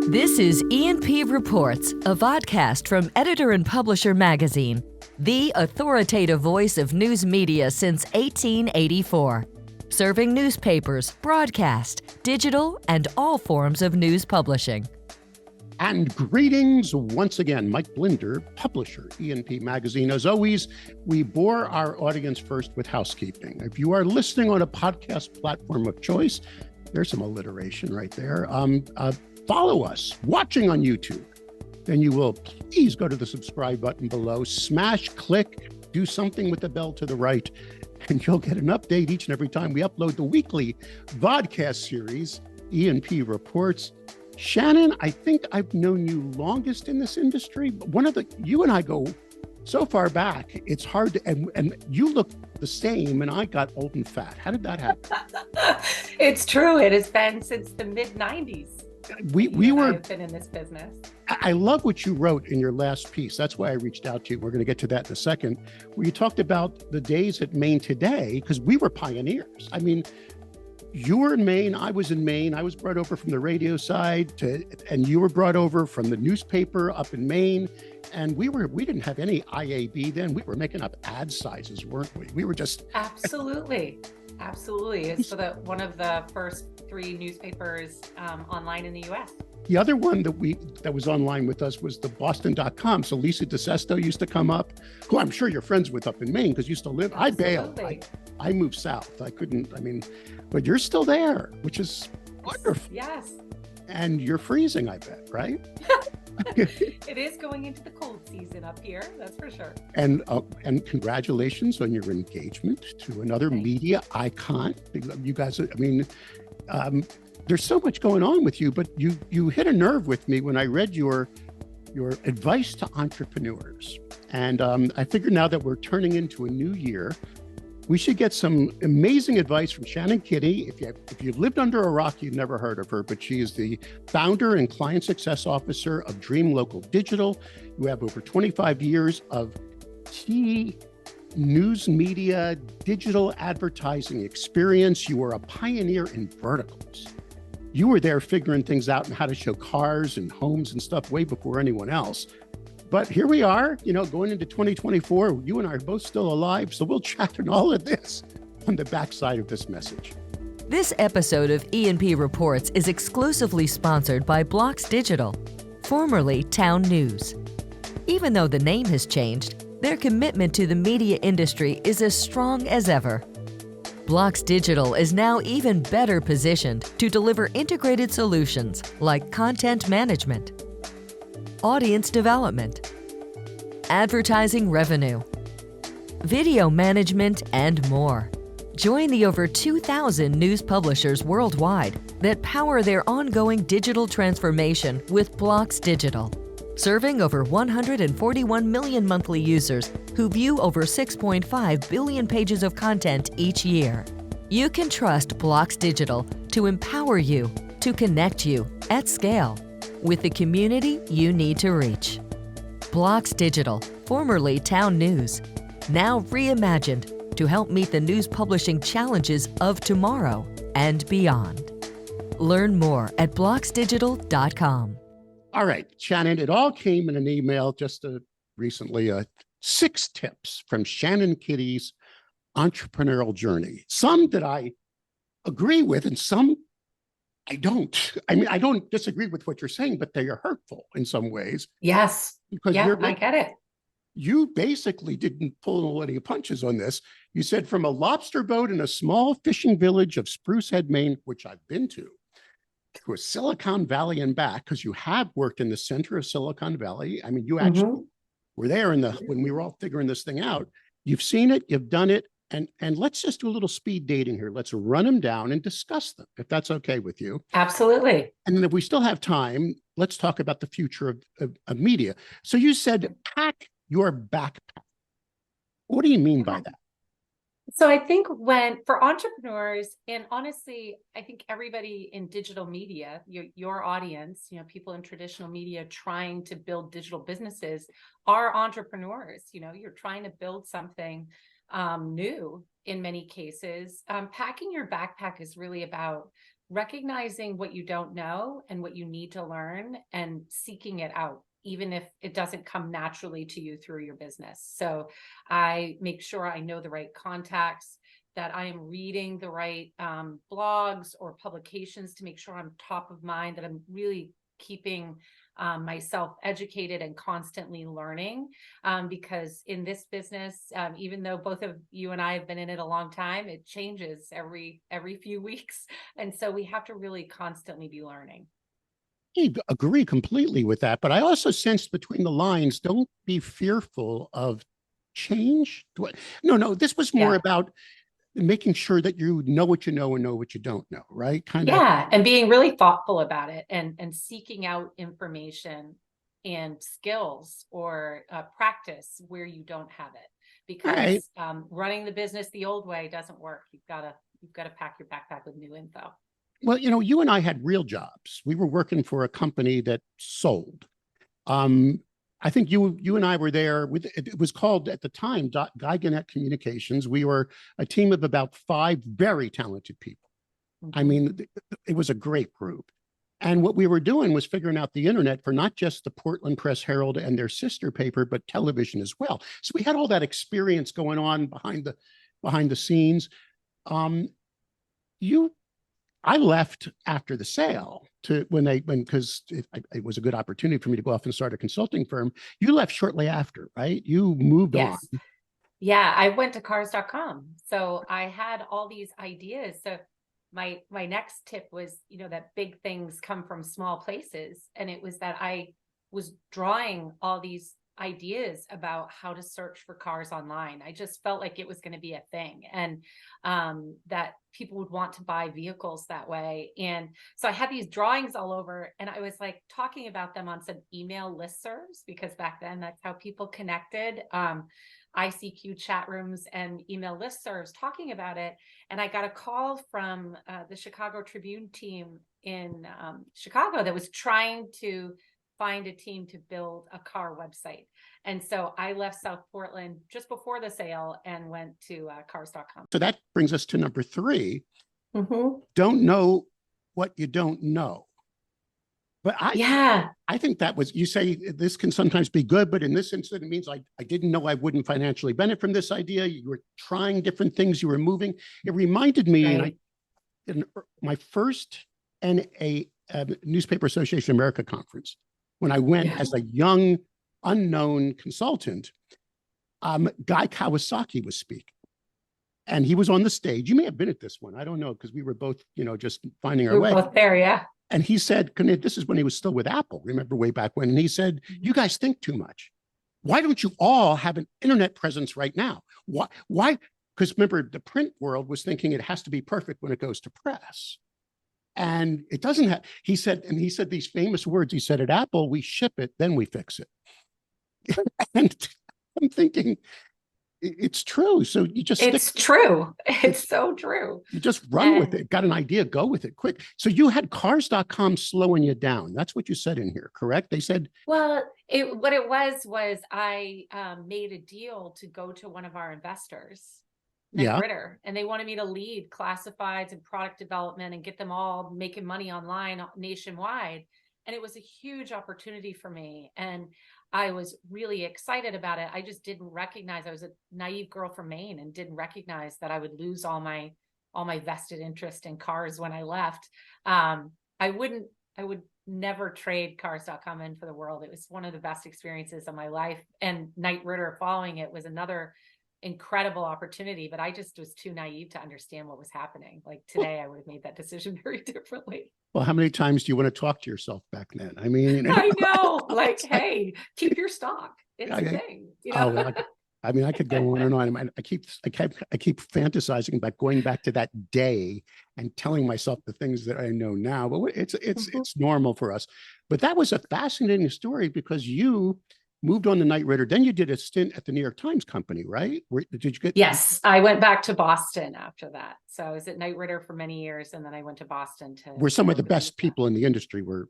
This is E&P Reports, a vodcast from Editor and Publisher Magazine, the authoritative voice of news media since 1884, serving newspapers, broadcast, digital, and all forms of news publishing. And greetings once again, Mike Blinder, publisher, E&P Magazine. As always, we bore our audience first with housekeeping. If you are listening on a podcast platform of choice, there's some alliteration right there. Follow us, watching on YouTube, then you will please go to the subscribe button below, smash, click, do something with the bell to the right, and you'll get an update each and every time we upload the weekly vodcast series, E&P Reports. Shannon, I think I've known you longest in this industry. You and I go so far back, it's hard to, and you look the same and I got old and fat. How did that happen? It's true. It has been since the mid-90s. I've been in this business. I love what you wrote in your last piece. That's why I reached out to you. We're going to get to that in a second, where you talked about the days at Maine Today, because we were pioneers. I mean, you were in Maine, I was in Maine. I was brought over from the radio side and you were brought over from the newspaper up in Maine. And we didn't have any IAB then. We were making up ad sizes, weren't we? We were just Absolutely. It's one of the first 3 newspapers online in the U.S. The other one that was online with us was the Boston.com. So Lisa DeSesto used to come up, who I'm sure you're friends with up in Maine because you used to live. Absolutely. I bailed. I moved south. But you're still there, which is wonderful. Yes. And you're freezing, I bet, right? It is going into the cold season up here, that's for sure. And congratulations on your engagement to another media icon. You guys, there's so much going on with you, but you hit a nerve with me when I read your advice to entrepreneurs. And I figure now that we're turning into a new year, we should get some amazing advice from Shannon Kinney. If you've lived under a rock, you've never heard of her, but she is the founder and client success officer of Dream Local Digital. You have over 25 years of key news media, digital advertising experience. You are a pioneer in verticals. You were there figuring things out and how to show cars and homes and stuff way before anyone else. But here we are, going into 2024, you and I are both still alive, so we'll chat on all of this on the backside of this message. This episode of E&P Reports is exclusively sponsored by Blocks Digital, formerly Town News. Even though the name has changed, their commitment to the media industry is as strong as ever. Blocks Digital is now even better positioned to deliver integrated solutions like content management, audience development, advertising revenue, video management, and more. Join the over 2,000 news publishers worldwide that power their ongoing digital transformation with Blocks Digital, serving over 141 million monthly users who view over 6.5 billion pages of content each year. You can trust Blocks Digital to empower you, to connect you at scale with the community you need to reach. Blocks Digital, formerly Town News, now reimagined to help meet the news publishing challenges of tomorrow and beyond. Learn more at blocksdigital.com. All right, Shannon, it all came in an email just recently, 6 tips from Shannon Kinney's entrepreneurial journey. Some that I agree with and some I don't. I don't disagree with what you're saying, but they are hurtful in some ways. Yes. Because I get it. You basically didn't pull any punches on this. You said from a lobster boat in a small fishing village of Spruce Head, Maine, which I've been to a Silicon Valley and back, because you have worked in the center of Silicon Valley. I mean, you actually were there when we were all figuring this thing out. You've seen it, you've done it. And let's just do a little speed dating here. Let's run them down and discuss them, if that's okay with you. Absolutely. And then if we still have time, let's talk about the future of media. So you said, pack your backpack. What do you mean by that? So I think for entrepreneurs, and honestly, I think everybody in digital media, your audience, people in traditional media trying to build digital businesses are entrepreneurs. You're trying to build something new in many cases. Packing your backpack is really about recognizing what you don't know and what you need to learn and seeking it out, even if it doesn't come naturally to you through your business. So I make sure I know the right contacts, that I am reading the right blogs or publications to make sure I'm top of mind, that I'm really keeping myself educated and constantly learning, because in this business, even though both of you and I have been in it a long time, it changes every few weeks. And so we have to really constantly be learning. I agree completely with that. But I also sensed between the lines, don't be fearful of change. No, this was more Yeah. about making sure that you know what you know and know what you don't know, right? Kind of. Yeah, and being really thoughtful about it, and seeking out information and skills or practice where you don't have it, Right. because running the business the old way doesn't work. You've got to pack your backpack with new info. Well, you and I had real jobs. We were working for a company that sold. I think you and I were there with, it was called at the time, Geigenet Communications. We were a team of about 5 very talented people. I mean, it was a great group. And what we were doing was figuring out the internet for not just the Portland Press Herald and their sister paper, but television as well. So we had all that experience going on behind the scenes. I left after the sale because it was a good opportunity for me to go off and start a consulting firm. You left shortly after, right? You moved on. Yes. Yeah, I went to cars.com. So I had all these ideas. So my next tip was, that big things come from small places. And it was that I was drawing all these ideas about how to search for cars online. I just felt like it was going to be a thing, and that people would want to buy vehicles that way. And so I had these drawings all over, and I was like talking about them on some email listservs, because back then that's how people connected. ICQ chat rooms and email listservs talking about it. And I got a call from the Chicago Tribune team in Chicago that was trying to find a team to build a car website. And so I left South Portland just before the sale and went to cars.com. So that brings us to number 3. Don't know what you don't know. But I think that was, you say this can sometimes be good, but in this instance, it means I didn't know I wouldn't financially benefit from this idea. You were trying different things, you were moving. It reminded me, Right. in my first NA Newspaper Association of America conference, when I went as a young, unknown consultant, Guy Kawasaki was speaking. And he was on the stage. You may have been at this one. I don't know, because we were both, just finding our way. We were both there, yeah. And he said, this is when he was still with Apple, remember way back when. And he said, you guys think too much. Why don't you all have an internet presence right now? Why? Because remember, the print world was thinking it has to be perfect when it goes to press. And it doesn't have, he said these famous words. He said, at Apple, we ship it, then we fix it. And I'm thinking, it's true. So you just It's true. It's so true. You just run with it. Got an idea, go with it quick. So you had cars.com slowing you down. That's what you said in here, correct? They said, well, what it was I made a deal to go to one of our investors, Knight Ridder, and they wanted me to lead classifieds and product development and get them all making money online nationwide. And it was a huge opportunity for me. And I was really excited about it. I just didn't recognize, I was a naive girl from Maine and didn't recognize that I would lose all my vested interest in cars when I left. I would never trade cars.com in for the world. It was one of the best experiences of my life. And Knight Ridder following it was another incredible opportunity, but I just was too naive to understand what was happening. Like today, I would have made that decision very differently. Well, how many times do you want to talk to yourself back then? I mean, I know, like, hey, keep your stock. It's a thing. I mean, I could go on and on. I keep fantasizing about going back to that day and telling myself the things that I know now. But it's normal for us. But that was a fascinating story, because you moved on to Knight Ridder. Then you did a stint at the New York Times Company, right? Did you get? Yes, I went back to Boston after that. So I was at Knight Ridder for many years, and then I went to Boston where some of the best people in the industry were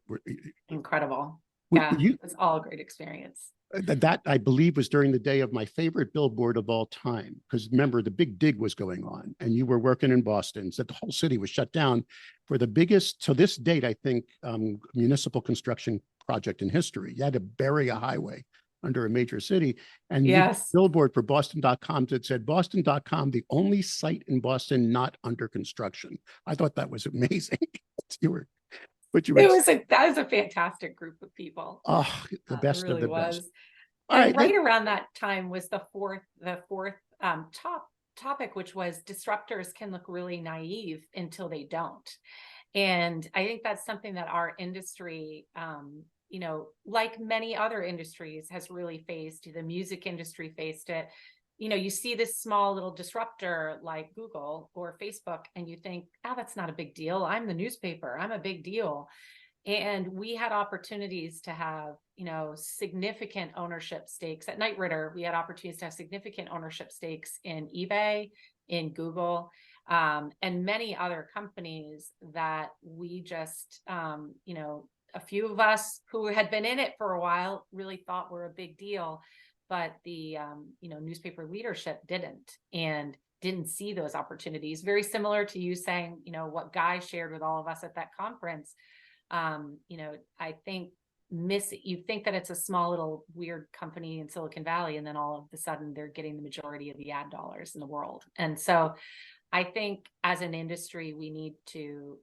incredible. It was all a great experience. That I believe was during the day of my favorite billboard of all time. Because remember, the big dig was going on and you were working in Boston. So the whole city was shut down for the biggest, to this date, I think, municipal construction project in history. You had to bury a highway under a major city. And you Yes. billboard for Boston.com that said Boston.com, the only site in Boston not under construction. I thought that was amazing. you were, but you were, That was a fantastic group of people. oh, the best It really of the was. best. All And right. around that time was the fourth topic, which was disruptors can look really naive until they don't. And I think that's something that our industry, like many other industries, has really faced. The music industry faced it. You see this small little disruptor like Google or Facebook, and you think, oh, that's not a big deal. I'm the newspaper. I'm a big deal. And we had opportunities to have, significant ownership stakes at Knight Ridder. We had opportunities to have significant ownership stakes in eBay, in Google, and many other companies that we just, a few of us who had been in it for a while really thought were a big deal, but the, newspaper leadership didn't see those opportunities. Very similar to you saying, what Guy shared with all of us at that conference. I think you think that it's a small little weird company in Silicon Valley, and then all of a sudden they're getting the majority of the ad dollars in the world. And so I think as an industry, we need to,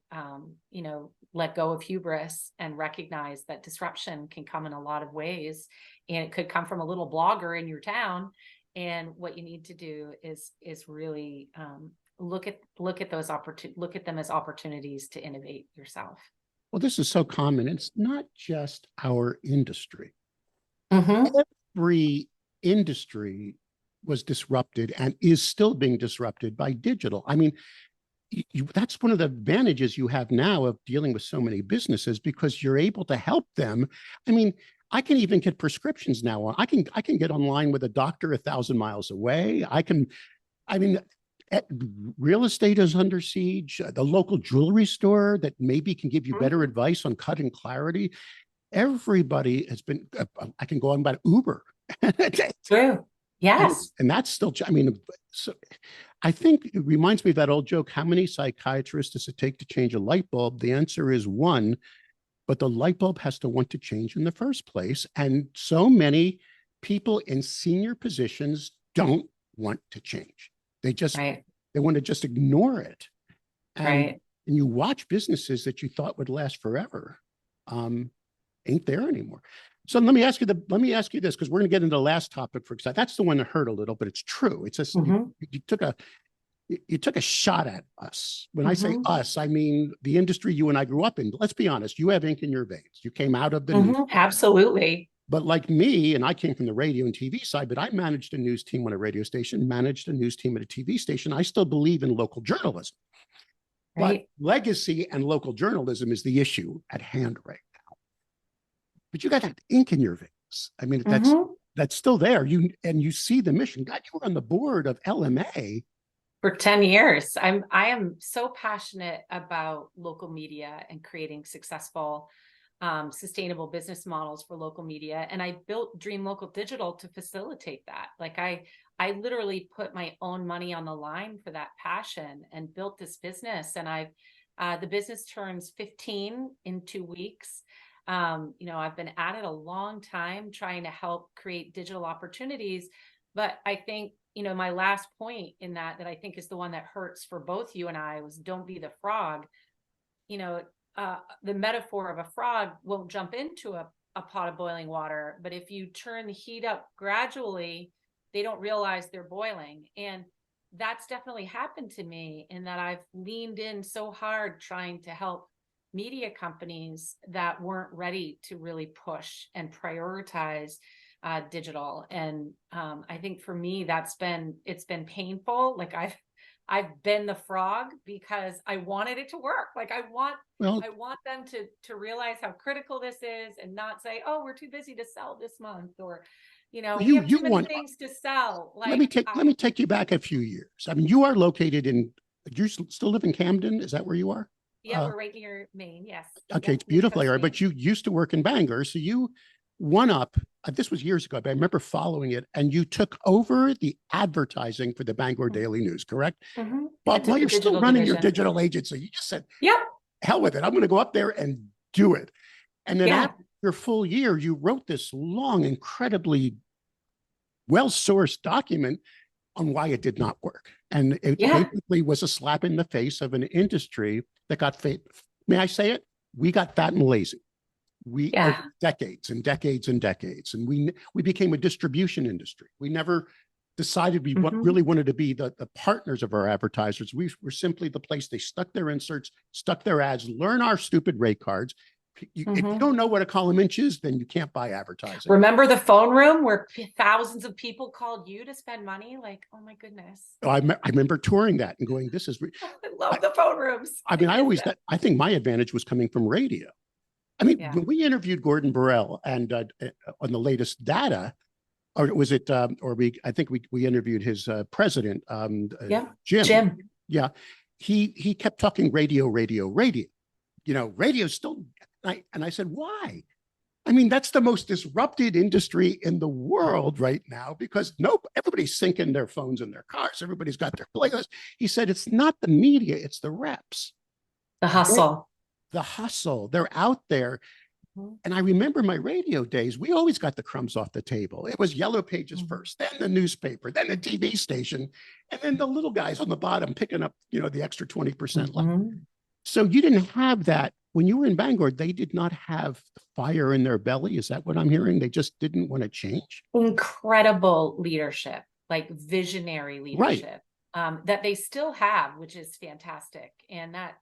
let go of hubris and recognize that disruption can come in a lot of ways, and it could come from a little blogger in your town. And what you need to do is really look at them as opportunities to innovate yourself. Well, this is so common. It's not just our industry. Mm-hmm. Every industry was disrupted and is still being disrupted by digital. I mean, that's one of the advantages you have now of dealing with so many businesses, because you're able to help them. I mean, I can even get prescriptions now. I can get online with a doctor 1,000 miles away. Real estate is under siege. The local jewelry store that maybe can give you better advice on cut and clarity. Everybody has been, I can go on about Uber. True. Yes. And that's still, so I think it reminds me of that old joke. How many psychiatrists does it take to change a light bulb? The answer is one, but the light bulb has to want to change in the first place. And so many people in senior positions don't want to change. They just, right. They want to just ignore it. And you watch businesses that you thought would last forever, ain't there anymore. So let me ask you this, because we're going to get into the last topic for example. That's the one that hurt a little, but it's true. It's just, you took a shot at us. When I say us, I mean the industry you and I grew up in. Let's be honest, you have ink in your veins. You came out of the news. Absolutely. But like me, and I came from the radio and TV side, but I managed a news team on a radio station, managed a news team at a TV station. I still believe in local journalism. Right. But legacy and local journalism is the issue at hand right now. But you got that ink in your veins. I mean, that's still there. You see the mission. God, you were on the board of LMA for 10 years. I am so passionate about local media and creating successful sustainable business models for local media. And I built Dream Local Digital to facilitate that. Like I literally put my own money on the line for that passion and built this business. And the business turns 15 in 2 weeks. I've been at it a long time trying to help create digital opportunities. But I think, my last point in that I think is the one that hurts for both you and I was don't be the frog. The metaphor of a frog won't jump into a pot of boiling water, but if you turn the heat up gradually, they don't realize they're boiling. And that's definitely happened to me in that I've leaned in so hard trying to help media companies that weren't ready to really push and prioritize digital. And I think for me, it's been painful. Like I've been the frog because I wanted it to work. Like I want them to realize how critical this is and not say, oh, we're too busy to sell this month, or, we have too many things to sell. Like, let me take you back a few years. I mean, you are located do you still live in Camden? Is that where you are? Yeah, we're right near Maine. Yes. Okay. It's beautiful area, but you used to work in Bangor. So you One Up, this was years ago, but I remember following it, and you took over the advertising for the Bangor Daily News, correct? Mhm. But while you're still running your division. digital agency, you just said, Yep. hell with it. I'm going to go up there and do it. And then Yeah. after your full year, you wrote this long, incredibly well-sourced document on why it did not work. And it Yeah. basically was a slap in the face of an industry that got fat. May I say it? We got fat and lazy. We Yeah. over decades and decades and decades. And we became a distribution industry. We never decided we really wanted to be the partners of our advertisers. We were simply the place they stuck their inserts, stuck their ads, learn our stupid rate cards. If you don't know what a column inch is, then you can't buy advertising. Remember the phone room where thousands of people called you to spend money? Like, oh my goodness. I remember touring that and going, this is... I love the phone rooms. I mean, I think my advantage was coming from radio. I mean, when we interviewed Gordon Burrell and on the latest data, or was it, I think we interviewed his president, Jim. Yeah. He kept talking radio. You know, radio still, and I said, why? I mean, that's the most disrupted industry in the world right now, because everybody's syncing their phones in their cars. Everybody's got their playlist. He said, it's not the media, it's the reps. The hustle. The hustle. They're out there. And I remember my radio days, we always got the crumbs off the table. It was Yellow Pages first, then the newspaper, then the TV station, and then the little guys on the bottom picking up, the extra 20%. So you didn't have that. When you were in Bangor, they did not have the fire in their belly. Is that what I'm hearing? They just didn't want to change? Incredible leadership, like visionary leadership. That they still have, which is fantastic. And that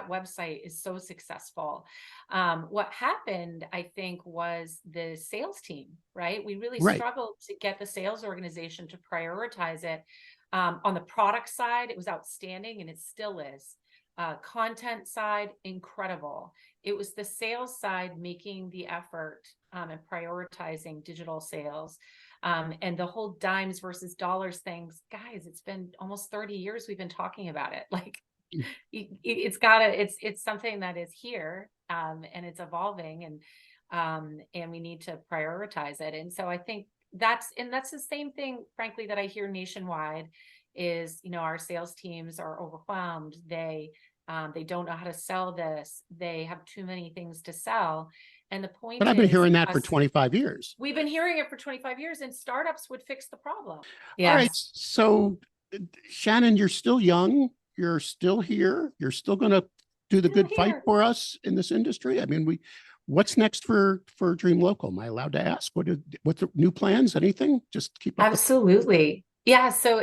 website is so successful. What happened, I think, was the sales team, right? We really struggled to get the sales organization to prioritize it. On the product side, it was outstanding, and it still is. Content side, incredible. It was the sales side making the effort and prioritizing digital sales. And the whole dimes versus dollars things, guys, it's been almost 30 years we've been talking about it. Like it's something that is here, and it's evolving, and we need to prioritize it. And so I think that's the same thing, frankly, that I hear nationwide is, our sales teams are overwhelmed. They don't know how to sell this. They have too many things to sell. And the point But I've been hearing that for 25 years. We've been hearing it for 25 years, and startups would fix the problem. All right. So Shannon, you're still young. You're still here. You're still going to do the good fight for us in this industry. I mean, what's next for Dream Local? Am I allowed to ask? What's the new plans? Anything? Just keep up. Absolutely. Yeah. So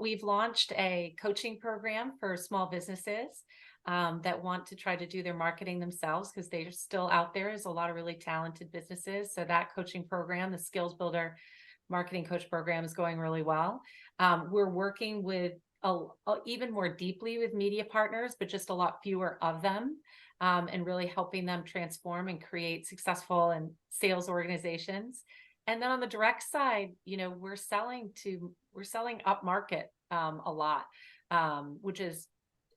we've launched a coaching program for small businesses that want to try to do their marketing themselves, because they're still out there. There's a lot of really talented businesses. So that coaching program, the Skills Builder Marketing Coach Program, is going really well. We're working with even more deeply with media partners, but just a lot fewer of them, and really helping them transform and create successful and sales organizations. And then on the direct side, we're selling up market a lot, which is,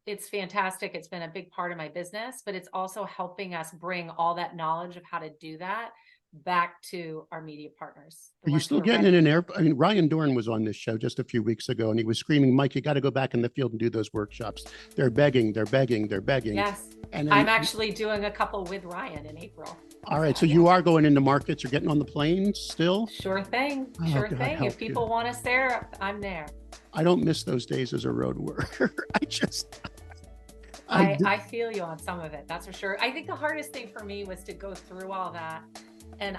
it's fantastic. It's been a big part of my business, but it's also helping us bring all that knowledge of how to do that back to our media partners. Are you still getting in an air? I mean, Ryan Dorn was on this show just a few weeks ago, and he was screaming, Mike, you got to go back in the field and do those workshops. They're begging. Yes. And I'm actually doing a couple with Ryan in April. All right. So you are going into markets or getting on the planes still? Sure thing. Sure thing. If people want us there, I'm there. I don't miss those days as a road worker. I feel you on some of it. That's for sure. I think the hardest thing for me was to go through all that. And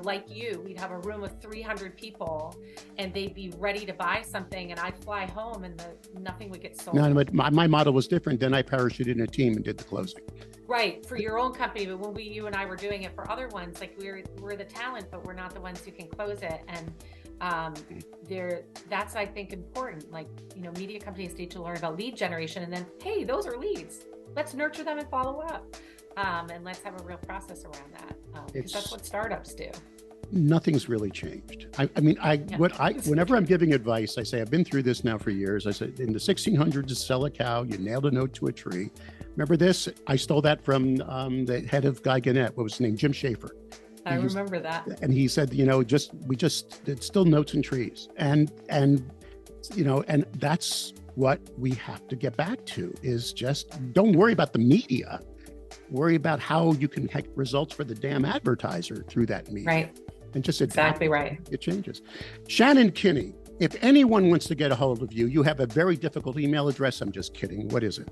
like you, we'd have a room of 300 people and they'd be ready to buy something. And I'd fly home and nothing would get sold. No, but my model was different. Then I parachuted in a team and did the closing. Right. For your own company. But when you and I were doing it for other ones, like we're the talent, but we're not the ones who can close it. And that's, I think, important. Like, media companies need to learn about lead generation, and then, hey, those are leads. Let's nurture them and follow up. And let's have a real process around that. Because that's what startups do. Nothing's really changed. Whenever I'm giving advice, I say, I've been through this now for years. I said, in the 1600s, to sell a cow, you nailed a note to a tree. Remember this? I stole that from the head of Guy Gannett. What was his name? Jim Schaefer. I remember that. And he said, it's still notes and trees. And that's what we have to get back to, is just don't worry about the media. Worry about how you can get results for the damn advertiser through that media. Right. And just adapt. Exactly right. It changes. Shannon Kinney, if anyone wants to get a hold of you, you have a very difficult email address. I'm just kidding. What is it?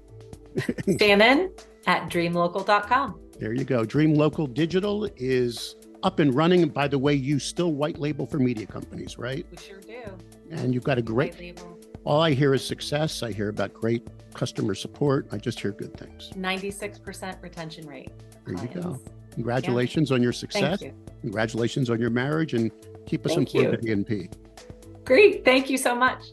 Shannon@dreamlocal.com. There you go. Dream Local Digital is up and running. By the way, you still white label for media companies, right? We sure do. And you've got a great, White label. all I hear is success. I hear about great customer support. I just hear good things. 96% retention rate. There you go. Clients. Congratulations on your success. Thank you. Congratulations on your marriage, and keep us Thank informed you. at ENP. Great. Thank you so much.